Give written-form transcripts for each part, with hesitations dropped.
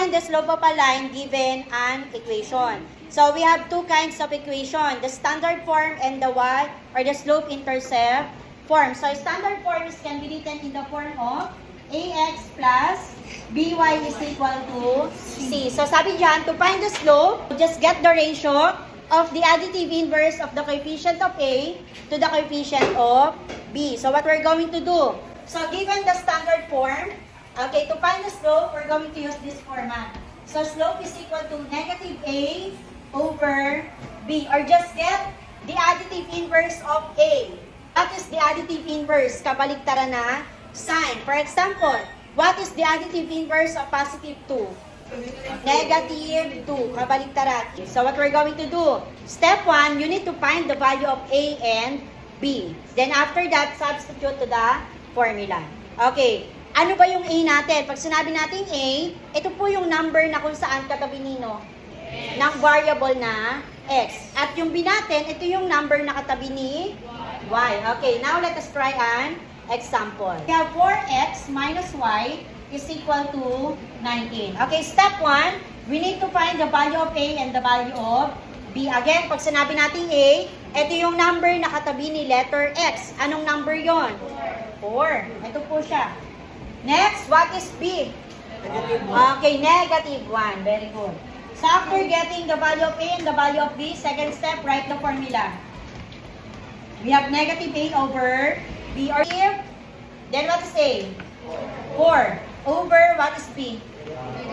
find the slope of a line given an equation. So we have two kinds of equation, the standard form and the what, or the slope-intercept form. So standard form can be written in the form of ax plus by is equal to c. So sabi dyan, to find the slope, just get the ratio of the additive inverse of the coefficient of a to the coefficient of b. So what we're going to do? So given the standard form, okay, to find the slope, we're going to use this format. So slope is equal to negative a over b, or just get the additive inverse of a. What is the additive inverse? Kabaliktaran na sign. For example, what is the additive inverse of positive 2? Negative 2. Kabaliktaran. So what we're going to do? Step 1, you need to find the value of a and b. Then after that, substitute to the formula. Okay. Ano ba yung a natin? Pag sinabi natin a, ito po yung number na kung saan katabi nino ng variable na x. At yung b natin, ito yung number na katabi ni y. Okay, now let us try an example. We have 4x minus y is equal to 19. Okay, step 1, we need to find the value of a and the value of b. Again, pag sinabi natin a, ito yung number na katabi ni letter x. Anong number yon? 4. Ito po siya. Next, what is b? Okay, negative 1. Very good. So after getting the value of a and the value of b, second step, write the formula. We have negative a over b, or if, then what is a? 4. Over, what is b?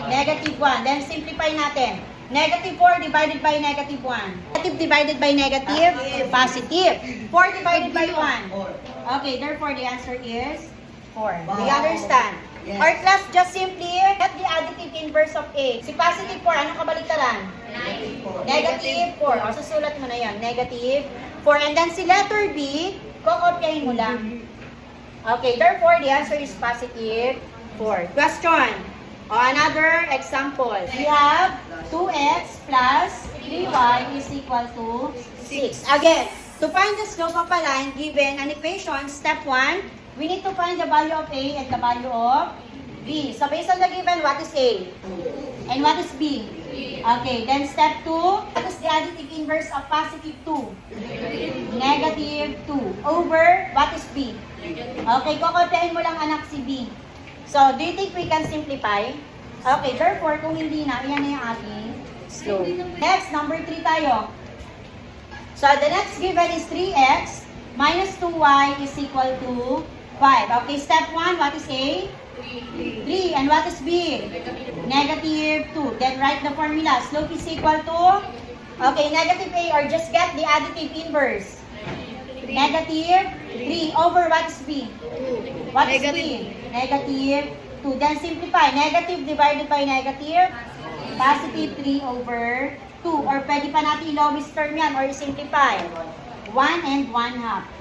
Negative 1. Then simplify natin. Negative 4 divided by negative 1. Negative divided by negative, positive. 4 divided by 1. Okay, therefore the answer is 4. Do you understand? Yes. Or class, just simply get the additive inverse of a. Si positive 4, anong kabaliktaran? Negative 4. O, susulat mo na yan. Negative 4. And then si letter B, kokopyahin mo lang. Okay, therefore the answer is positive 4. Question. O, another example. We have 2x plus 3y is equal to 6. Again, to find the slope of a line given an equation, step 1, we need to find the value of a and the value of b. So based on the given, what is a? And what is b? Okay, then step 2, what is the additive inverse of positive 2? Negative 2. Over, what is b? Okay, kukontahin mo lang anak si b. So, do you think we can simplify? Okay, therefore, kung hindi na, yan na yung ating slope. Next, number 3 tayo. So, the next given is 3x minus 2y is equal to 5. Okay, step 1, what is a? 3. And what is b? Negative 2. Then write the formula. Slope is equal to, okay, negative a, or just get the additive inverse. Negative 3 over what is b? What is b? Negative 2. Then simplify. Negative divided by negative, positive 3 over 2. Or pwede pa natin i-lowest term yan or simplify. 1 and 1/2.